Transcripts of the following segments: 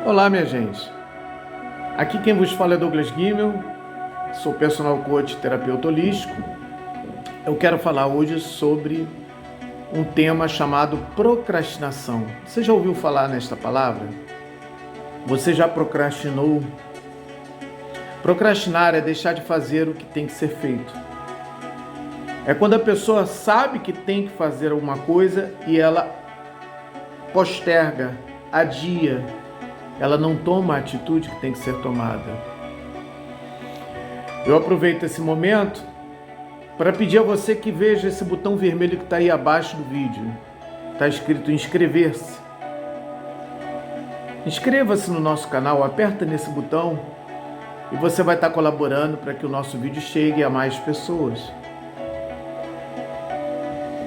Olá, minha gente. Aqui quem vos fala é Douglas Guimel, sou personal coach e terapeuta holístico. Eu quero falar hoje sobre um tema chamado procrastinação. Você já ouviu falar nesta palavra? Você já procrastinou? Procrastinar é deixar de fazer o que tem que ser feito. É quando a pessoa sabe que tem que fazer alguma coisa e ela posterga, adia, ela não toma a atitude que tem que ser tomada. Eu aproveito esse momento para pedir a você que veja esse botão vermelho que está aí abaixo do vídeo. Está escrito inscrever-se. Inscreva-se no nosso canal, aperta nesse botão e você vai estar colaborando para que o nosso vídeo chegue a mais pessoas.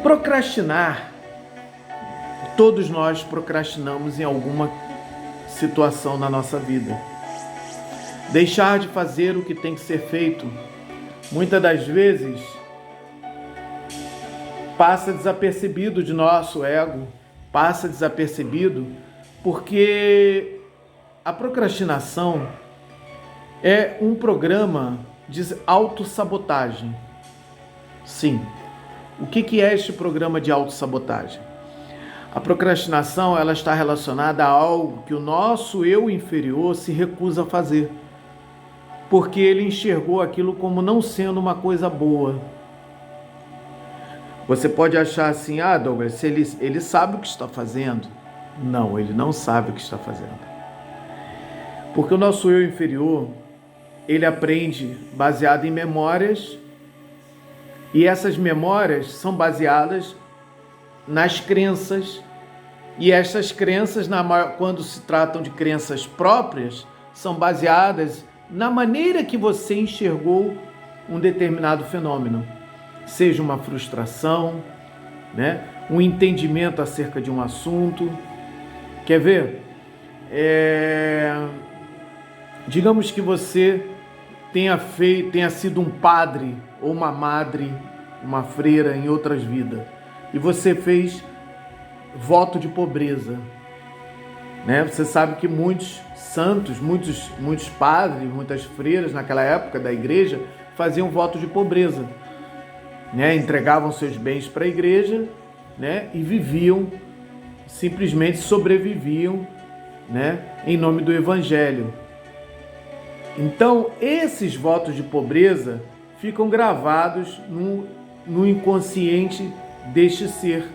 Procrastinar. Todos nós procrastinamos em alguma situação na nossa vida. Deixar de fazer o que tem que ser feito, muitas das vezes, passa desapercebido de nosso ego, passa desapercebido porque a procrastinação é um programa de autossabotagem. Sim. O que é este programa de autossabotagem? A procrastinação, ela está relacionada a algo que o nosso eu inferior se recusa a fazer, porque ele enxergou aquilo como não sendo uma coisa boa. Você pode achar assim, Douglas, ele sabe o que está fazendo. Não, ele não sabe o que está fazendo. Porque o nosso eu inferior, ele aprende baseado em memórias, e essas memórias são baseadas nas crenças, e essas crenças, quando se tratam de crenças próprias, são baseadas na maneira que você enxergou um determinado fenômeno, seja uma frustração, um entendimento acerca de um assunto. Quer ver? Digamos que você tenha sido um padre ou uma madre, uma freira em outras vidas, e você fez voto de pobreza, Você sabe que muitos santos, muitos padres, muitas freiras naquela época da igreja faziam voto de pobreza, Entregavam seus bens para a igreja, E viviam, simplesmente sobreviviam, Em nome do evangelho. Então, esses votos de pobreza ficam gravados no inconsciente deste ser,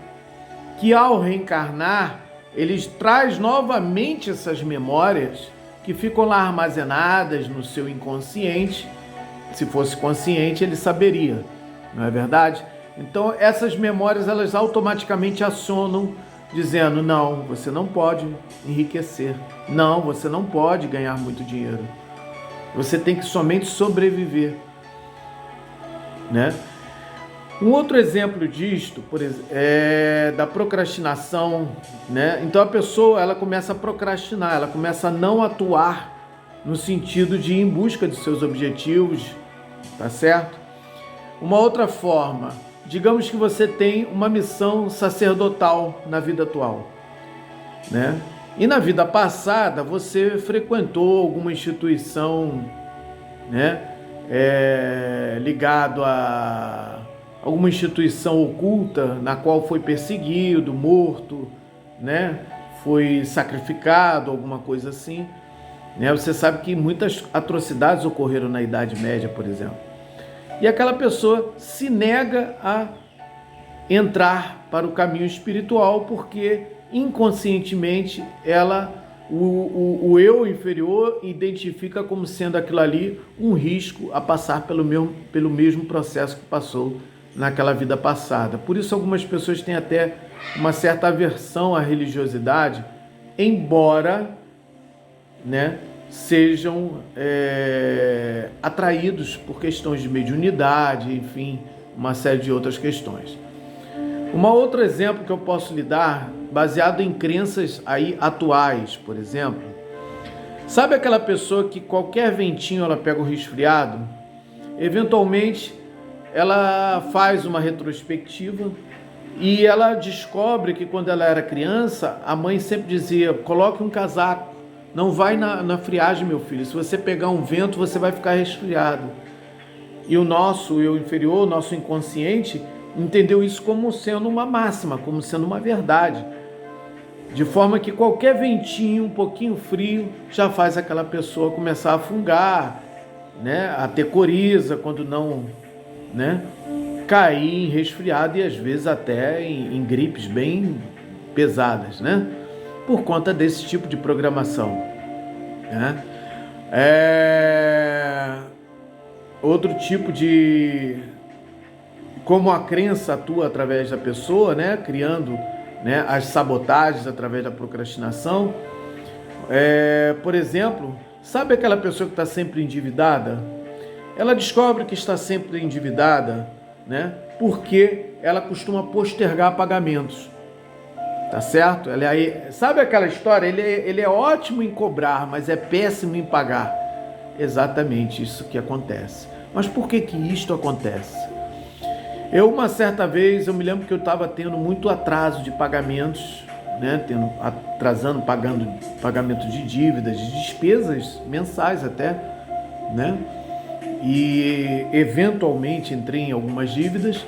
que ao reencarnar, ele traz novamente essas memórias que ficam lá armazenadas no seu inconsciente. Se fosse consciente, ele saberia, não é verdade? Então, essas memórias, elas automaticamente acionam, dizendo, não, você não pode enriquecer, não, você não pode ganhar muito dinheiro, você tem que somente sobreviver, Um outro exemplo disto, por exemplo, é da procrastinação, Então a pessoa, ela começa a procrastinar, ela começa a não atuar no sentido de ir em busca de seus objetivos, tá certo? Uma outra forma, digamos que você tem uma missão sacerdotal na vida atual, E na vida passada você frequentou alguma instituição, ligado a alguma instituição oculta na qual foi perseguido, morto, foi sacrificado, alguma coisa assim, Você sabe que muitas atrocidades ocorreram na Idade Média, por exemplo. E aquela pessoa se nega a entrar para o caminho espiritual porque inconscientemente o eu inferior identifica como sendo aquilo ali um risco a passar pelo mesmo processo que passou naquela vida passada. Por isso algumas pessoas têm até uma certa aversão à religiosidade, embora sejam atraídos por questões de mediunidade, enfim, uma série de outras questões. Um outro exemplo que eu posso lhe dar, baseado em crenças aí atuais, por exemplo, sabe aquela pessoa que qualquer ventinho ela pega um resfriado? Eventualmente ela faz uma retrospectiva e ela descobre que quando ela era criança, a mãe sempre dizia, coloque um casaco, Não vai na friagem, meu filho. Se você pegar um vento, você vai ficar resfriado. E o nosso eu inferior, o nosso inconsciente, entendeu isso como sendo uma máxima, como sendo uma verdade. De forma que qualquer ventinho um pouquinho frio já faz aquela pessoa começar a fungar, né? A ter coriza, quando não, né? Cair em resfriado e às vezes até em gripes bem pesadas, né? Por conta desse tipo de programação, né? Outro tipo de... Como a crença atua através da pessoa, né? Criando, né, as sabotagens através da procrastinação. Por exemplo, sabe aquela pessoa que está sempre endividada? Ela descobre que está sempre endividada, né? Porque ela costuma postergar pagamentos. Tá certo? Sabe aquela história? Ele é ótimo em cobrar, mas é péssimo em pagar. Exatamente isso que acontece. Mas por que isto acontece? Uma certa vez, eu me lembro que eu estava tendo muito atraso de pagamentos, né? Pagando pagamento de dívidas, de despesas mensais até, né? E eventualmente entrei em algumas dívidas,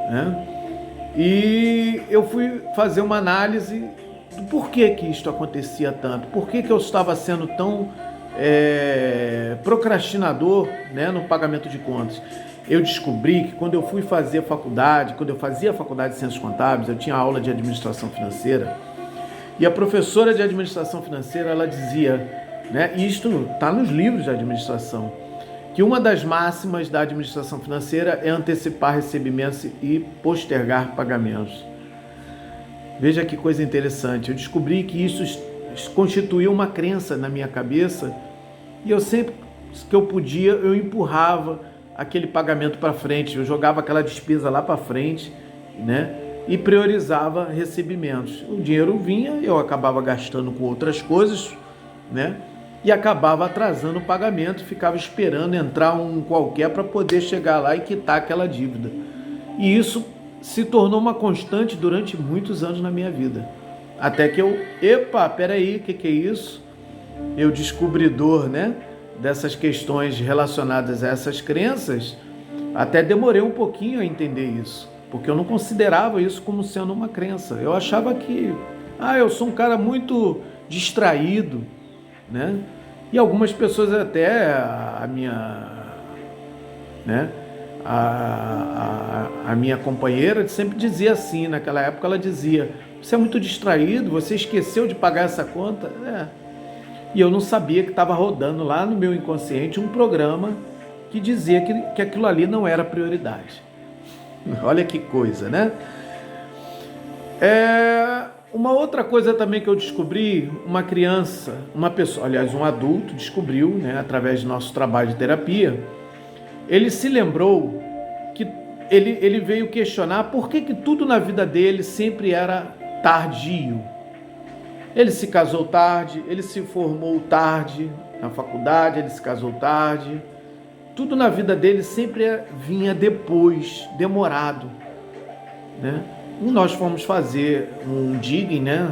né? E eu fui fazer uma análise do porquê que isto acontecia tanto, por que eu estava sendo tão procrastinador, né, no pagamento de contas. Eu descobri que quando eu fui fazer faculdade, quando eu fazia faculdade de Ciências Contábeis, eu tinha aula de administração financeira, e a professora de administração financeira, ela dizia, né, e isto está nos livros de administração, que uma das máximas da administração financeira é antecipar recebimentos e postergar pagamentos. Veja que coisa interessante. Eu descobri que isso constituía uma crença na minha cabeça e eu sempre que eu podia, eu empurrava aquele pagamento para frente, eu jogava aquela despesa lá para frente, né? E priorizava recebimentos. O dinheiro vinha, eu acabava gastando com outras coisas, né? E acabava atrasando o pagamento, ficava esperando entrar um qualquer para poder chegar lá e quitar aquela dívida. E isso se tornou uma constante durante muitos anos na minha vida. Até que peraí, o que é isso? Eu descobridor, né, dessas questões relacionadas a essas crenças, até demorei um pouquinho a entender isso, porque eu não considerava isso como sendo uma crença. Eu achava que, eu sou um cara muito distraído, né? E algumas pessoas até a minha companheira sempre dizia assim, naquela época ela dizia, você é muito distraído, você esqueceu de pagar essa conta? E eu não sabia que estava rodando lá no meu inconsciente um programa que dizia que aquilo ali não era prioridade. Olha que coisa, né? Uma outra coisa também que eu descobri, uma criança, uma pessoa, aliás, um adulto descobriu, né, através do nosso trabalho de terapia, ele se lembrou que ele veio questionar por que tudo na vida dele sempre era tardio. Ele se casou tarde, ele se formou tarde na faculdade, ele se casou tarde. Tudo na vida dele sempre vinha depois, demorado, né? E nós fomos fazer um digging, né?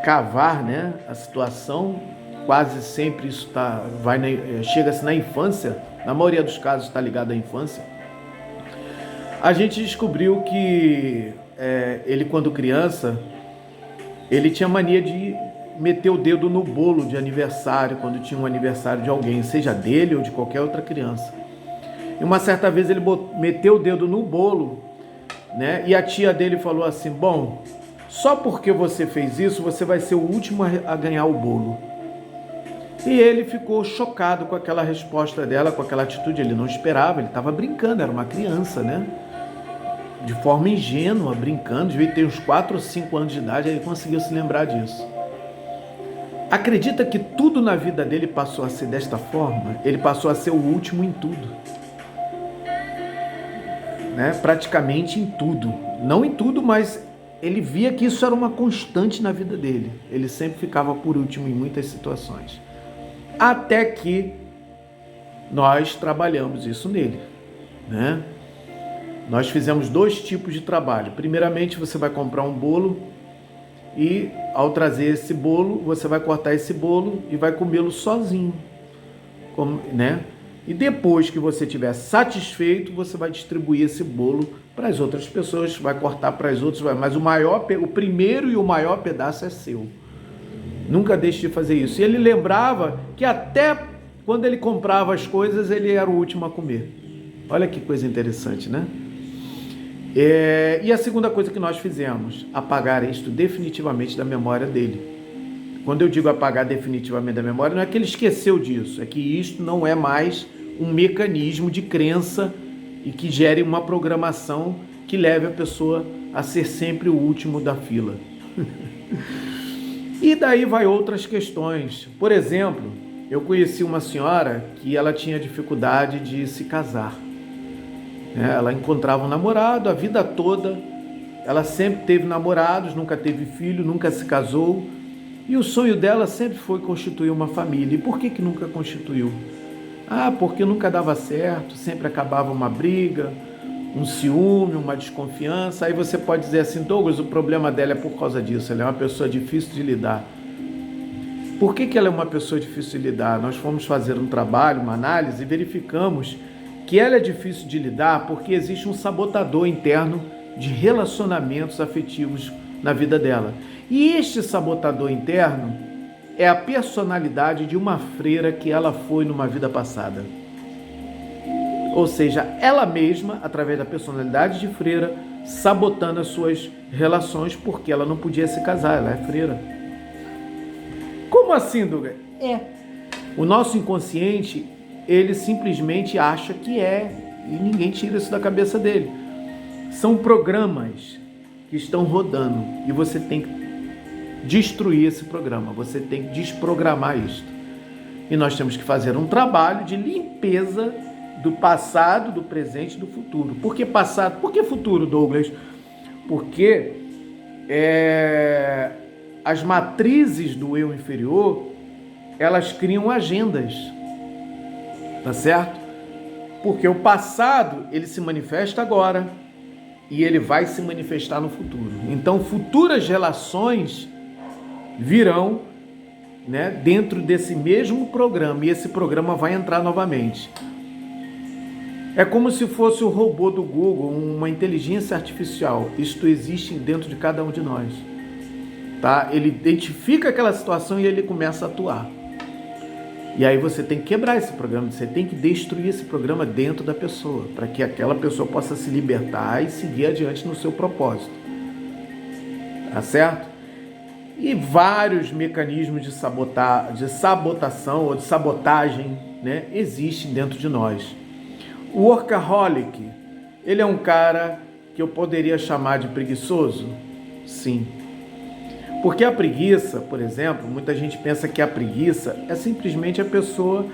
Cavar, né, a situação. Quase sempre isso chega-se na infância, na maioria dos casos está ligado à infância. A gente descobriu que ele, quando criança, ele tinha mania de meter o dedo no bolo de aniversário, quando tinha um aniversário de alguém, seja dele ou de qualquer outra criança. E uma certa vez ele meteu o dedo no bolo, né? E a tia dele falou assim, bom, só porque você fez isso, você vai ser o último a ganhar o bolo. E ele ficou chocado com aquela resposta dela, com aquela atitude. Ele não esperava, ele estava brincando, era uma criança, né? De forma ingênua, brincando, devia ter uns 4 ou 5 anos de idade, aí ele conseguiu se lembrar disso. Acredita que tudo na vida dele passou a ser desta forma? Ele passou a ser o último em tudo. Né? Praticamente em tudo. Não em tudo, mas ele via que isso era uma constante na vida dele. Ele sempre ficava por último em muitas situações. Até que nós trabalhamos isso nele, né? Nós fizemos 2 tipos de trabalho. Primeiramente, você vai comprar um bolo e ao trazer esse bolo, você vai cortar esse bolo e vai comê-lo sozinho, né? E depois que você estiver satisfeito, você vai distribuir esse bolo para as outras pessoas, vai cortar para as outras, mas o primeiro e o maior pedaço é seu. Nunca deixe de fazer isso. E ele lembrava que até quando ele comprava as coisas, ele era o último a comer. Olha que coisa interessante, né? E a segunda coisa que nós fizemos, apagar isto definitivamente da memória dele. Quando eu digo apagar definitivamente da memória, não é que ele esqueceu disso, é que isto não é mais um mecanismo de crença e que gere uma programação que leve a pessoa a ser sempre o último da fila. E daí vai outras questões. Por exemplo, eu conheci uma senhora que ela tinha dificuldade de se casar. Ela encontrava um namorado a vida toda, ela sempre teve namorados, nunca teve filho, nunca se casou, e o sonho dela sempre foi constituir uma família. E por que nunca constituiu? Porque nunca dava certo, sempre acabava uma briga, um ciúme, uma desconfiança. Aí você pode dizer assim: Douglas, o problema dela é por causa disso, ela é uma pessoa difícil de lidar. Por que ela é uma pessoa difícil de lidar? Nós fomos fazer um trabalho, uma análise, e verificamos que ela é difícil de lidar porque existe um sabotador interno de relacionamentos afetivos na vida dela. E este sabotador interno é a personalidade de uma freira que ela foi numa vida passada. Ou seja, ela mesma, através da personalidade de freira, sabotando as suas relações porque ela não podia se casar, ela é freira. Como assim, Douglas? O nosso inconsciente, ele simplesmente acha que é, e ninguém tira isso da cabeça dele. São programas que estão rodando e você tem que destruir esse programa, você tem que desprogramar isso. E nós temos que fazer um trabalho de limpeza do passado, do presente e do futuro. Por que passado? Por que futuro, Douglas? Porque as matrizes do eu inferior, elas criam agendas. Tá certo? Porque o passado, ele se manifesta agora e ele vai se manifestar no futuro. Então, futuras relações virão, né, dentro desse mesmo programa, e esse programa vai entrar novamente. É como se fosse o robô do Google, uma inteligência artificial. Isto existe dentro de cada um de nós. Tá? Ele identifica aquela situação e ele começa a atuar. E aí você tem que quebrar esse programa, você tem que destruir esse programa dentro da pessoa, para que aquela pessoa possa se libertar e seguir adiante no seu propósito. Tá certo? E vários mecanismos de sabotação ou de sabotagem, né, existem dentro de nós. O workaholic, ele é um cara que eu poderia chamar de preguiçoso? Sim. Porque a preguiça, por exemplo, muita gente pensa que a preguiça é simplesmente a pessoa,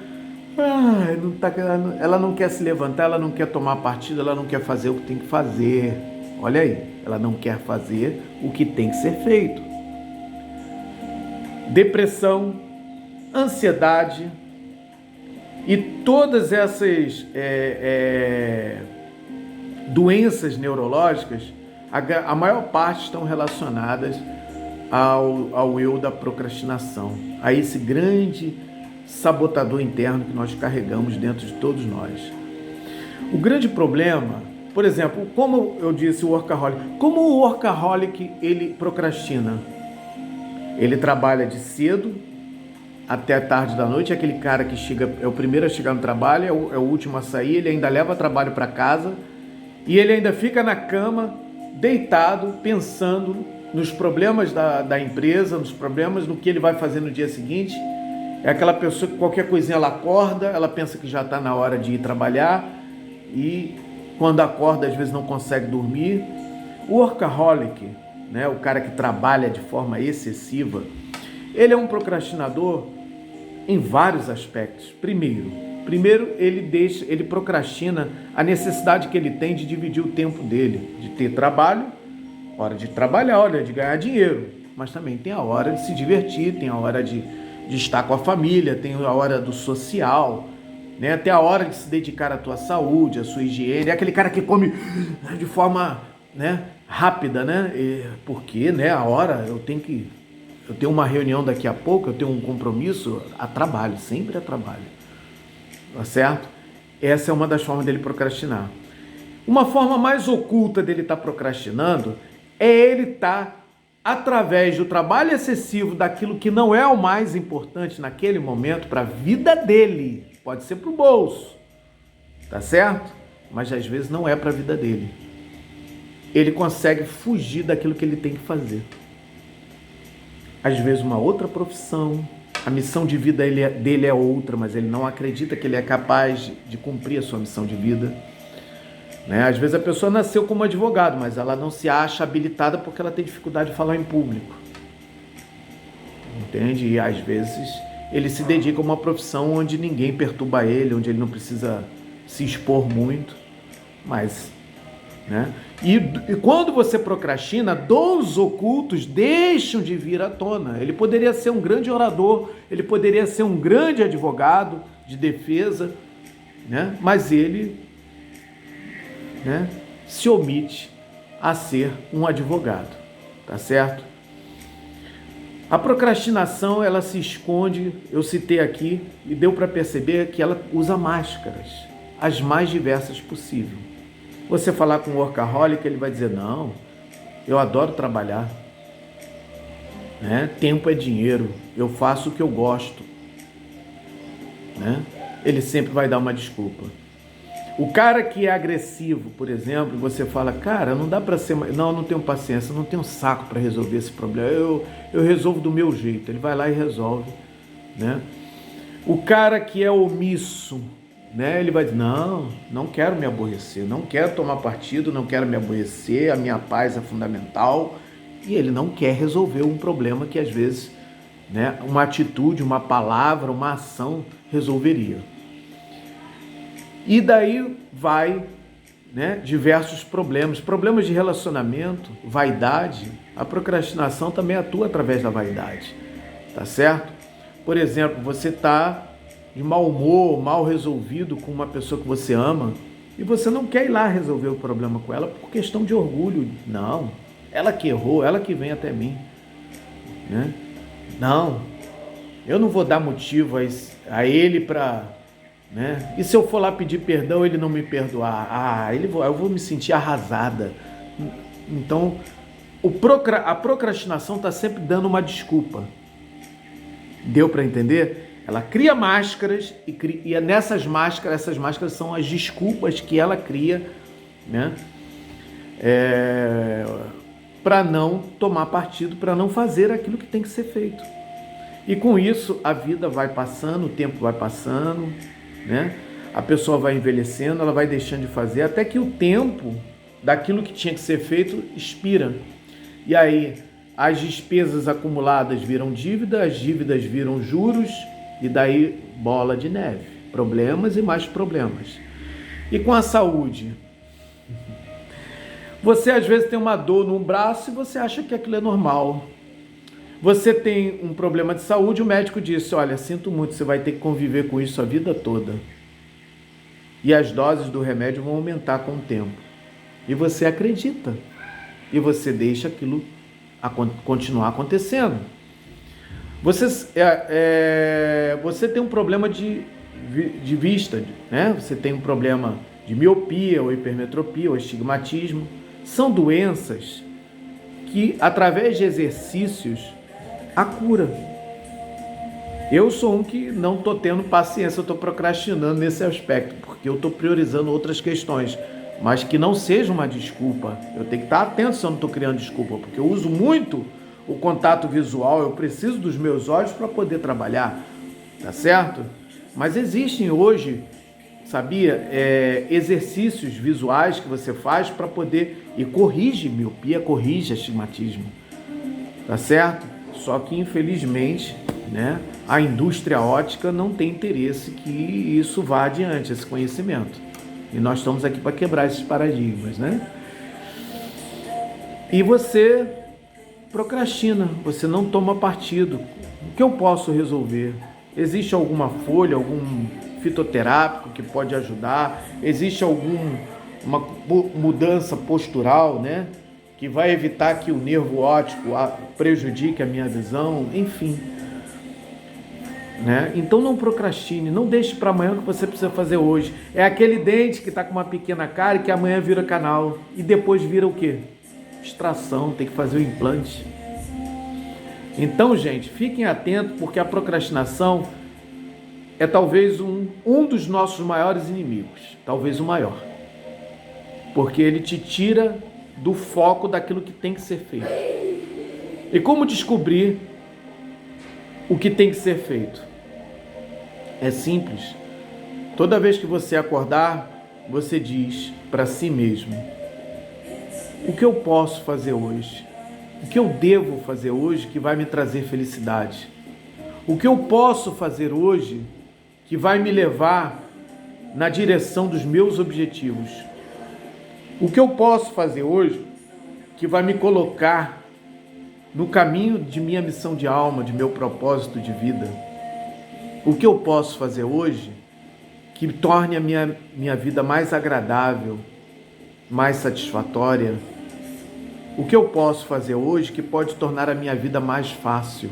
ela não quer se levantar, ela não quer tomar partido, ela não quer fazer o que tem que fazer. Olha aí, ela não quer fazer o que tem que ser feito. Depressão, ansiedade e todas essas doenças neurológicas, a maior parte estão relacionadas ao eu da procrastinação, a esse grande sabotador interno que nós carregamos dentro de todos nós. O grande problema, por exemplo, como eu disse, o workaholic, como o workaholic ele procrastina? Ele trabalha de cedo até tarde da noite, é aquele cara que chega, é o primeiro a chegar no trabalho, é o último a sair, ele ainda leva trabalho para casa e ele ainda fica na cama, deitado, pensando nos problemas da empresa, nos problemas, no que ele vai fazer no dia seguinte. É aquela pessoa que qualquer coisinha ela acorda, ela pensa que já está na hora de ir trabalhar e quando acorda às vezes não consegue dormir. O workaholic, né, o cara que trabalha de forma excessiva, ele é um procrastinador em vários aspectos. Primeiro ele procrastina a necessidade que ele tem de dividir o tempo dele, de ter trabalho, hora de trabalhar, hora de ganhar dinheiro, mas também tem a hora de se divertir, tem a hora de estar com a família, tem a hora do social, né? Tem a hora de se dedicar à tua saúde, à sua higiene. É aquele cara que come de forma, né, rápida, né? Porque, né, a hora eu tenho uma reunião daqui a pouco, eu tenho um compromisso a trabalho, sempre a trabalho. Tá certo? Essa é uma das formas dele procrastinar. Uma forma mais oculta dele estar procrastinando é ele estar, através do trabalho excessivo daquilo que não é o mais importante naquele momento para a vida dele, pode ser para o bolso, tá certo? Mas às vezes não é para a vida dele. Ele consegue fugir daquilo que ele tem que fazer. Às vezes uma outra profissão, a missão de vida dele é outra, mas ele não acredita que ele é capaz de cumprir a sua missão de vida. Né? Às vezes a pessoa nasceu como advogado, mas ela não se acha habilitada porque ela tem dificuldade de falar em público. Entende? E às vezes ele se dedica a uma profissão onde ninguém perturba ele, onde ele não precisa se expor muito. Mas, né? E quando você procrastina, dons ocultos deixam de vir à tona. Ele poderia ser um grande orador, ele poderia ser um grande advogado de defesa, né? Mas ele, né, se omite a ser um advogado, tá certo? A procrastinação, ela se esconde, eu citei aqui, e deu para perceber que ela usa máscaras, as mais diversas possíveis. Você falar com um workaholic, ele vai dizer, não, eu adoro trabalhar, né? Tempo é dinheiro, eu faço o que eu gosto, né? Ele sempre vai dar uma desculpa. O cara que é agressivo, por exemplo, você fala, cara, não dá para ser... Não, não tenho paciência, não tenho saco para resolver esse problema, eu resolvo do meu jeito. Ele vai lá e resolve, né? O cara que é omisso, né? Ele vai dizer, não quero me aborrecer, não quero tomar partido, não quero me aborrecer, a minha paz é fundamental. E ele não quer resolver um problema que às vezes, né, uma atitude, uma palavra, uma ação resolveria. E daí vai, né, diversos problemas de relacionamento, vaidade. A procrastinação também atua através da vaidade, tá certo? Por exemplo, você está de mau humor, mal resolvido com uma pessoa que você ama e você não quer ir lá resolver o problema com ela por questão de orgulho. Não, ela que errou, ela que vem até mim, né? Não, eu não vou dar motivo a ele para... Né? E se eu for lá pedir perdão, ele não me perdoar? Eu vou me sentir arrasada. Então, a procrastinação está sempre dando uma desculpa. Deu para entender? Ela cria máscaras e essas máscaras são as desculpas que ela cria, né? Para não tomar partido, para não fazer aquilo que tem que ser feito. E com isso, a vida vai passando, o tempo vai passando, né? A pessoa vai envelhecendo, ela vai deixando de fazer, até que o tempo daquilo que tinha que ser feito expira. E aí as despesas acumuladas viram dívida, as dívidas viram juros, e daí bola de neve, problemas e mais problemas. E com a saúde? Você às vezes tem uma dor no braço e você acha que aquilo é normal. Você tem um problema de saúde, o médico disse, olha, sinto muito, você vai ter que conviver com isso a vida toda. E as doses do remédio vão aumentar com o tempo. E você acredita. E você deixa aquilo continuar acontecendo. Você tem um problema de vista, né? Você tem um problema de miopia, ou hipermetropia, ou estigmatismo. São doenças que, através de exercícios, a cura. Eu sou um que não estou tendo paciência, eu estou procrastinando nesse aspecto, porque eu estou priorizando outras questões, mas que não seja uma desculpa. Eu tenho que estar atento se eu não estou criando desculpa, porque eu uso muito o contato visual, eu preciso dos meus olhos para poder trabalhar, tá certo? Mas existem hoje, sabia, exercícios visuais que você faz para poder, e corrige miopia, corrige astigmatismo, tá certo? Só que, infelizmente, né, a indústria óptica não tem interesse que isso vá adiante, esse conhecimento. E nós estamos aqui para quebrar esses paradigmas, né? E você procrastina, você não toma partido. O que eu posso resolver? Existe alguma folha, algum fitoterápico que pode ajudar? Existe alguma mudança postural, né, que vai evitar que o nervo óptico prejudique a minha visão, enfim. Né? Então não procrastine, não deixe para amanhã o que você precisa fazer hoje. É aquele dente que está com uma pequena cárie que amanhã vira canal e depois vira o quê? Extração, tem que fazer o implante. Então, gente, fiquem atentos, porque a procrastinação é talvez um dos nossos maiores inimigos, talvez o maior, porque ele te tira do foco daquilo que tem que ser feito. E como descobrir o que tem que ser feito? É simples. Toda vez que você acordar, você diz para si mesmo: o que eu posso fazer hoje? O que eu devo fazer hoje que vai me trazer felicidade? O que eu posso fazer hoje que vai me levar na direção dos meus objetivos? O que eu posso fazer hoje que vai me colocar no caminho de minha missão de alma, de meu propósito de vida? O que eu posso fazer hoje que torne a minha vida mais agradável, mais satisfatória? O que eu posso fazer hoje que pode tornar a minha vida mais fácil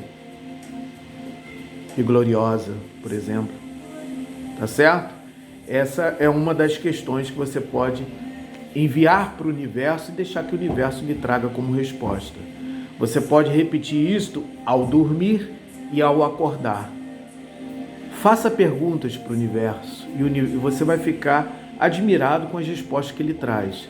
e gloriosa, por exemplo? Tá certo? Essa é uma das questões que você pode enviar para o universo e deixar que o universo lhe traga como resposta. Você pode repetir isto ao dormir e ao acordar. Faça perguntas para o universo e você vai ficar admirado com as respostas que ele traz.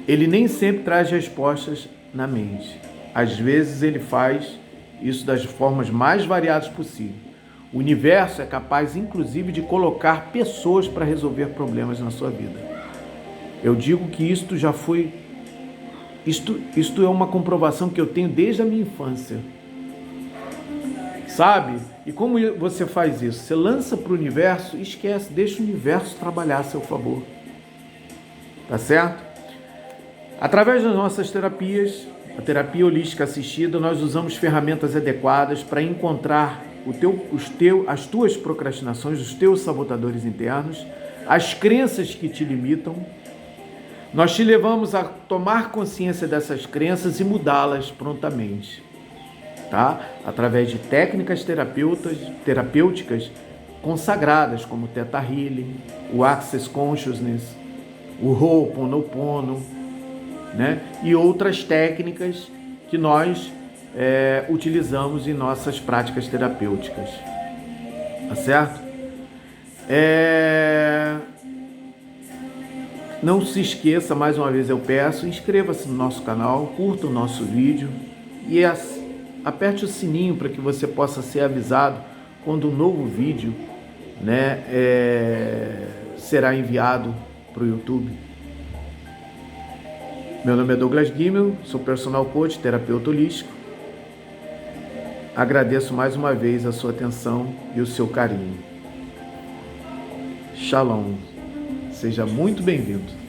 Ele nem sempre traz respostas na mente. Às vezes ele faz isso das formas mais variadas possível. O universo é capaz, inclusive, de colocar pessoas para resolver problemas na sua vida. Eu digo que isto já foi... Isto é uma comprovação que eu tenho desde a minha infância. Sabe? E como você faz isso? Você lança para o universo e esquece, deixa o universo trabalhar a seu favor. Tá certo? Através das nossas terapias, a terapia holística assistida, nós usamos ferramentas adequadas para encontrar as tuas procrastinações, os teus sabotadores internos, as crenças que te limitam. Nós te levamos a tomar consciência dessas crenças e mudá-las prontamente. Tá? Através de técnicas terapêuticas consagradas, como o Theta Healing, o Access Consciousness, o Ho'oponopono, né? E outras técnicas que nós utilizamos em nossas práticas terapêuticas. Tá certo? Não se esqueça, mais uma vez eu peço, inscreva-se no nosso canal, curta o nosso vídeo e aperte o sininho para que você possa ser avisado quando um novo vídeo, né, será enviado para o YouTube. Meu nome é Douglas Guimel, sou personal coach, terapeuta holístico. Agradeço mais uma vez a sua atenção e o seu carinho. Shalom. Seja muito bem-vindo.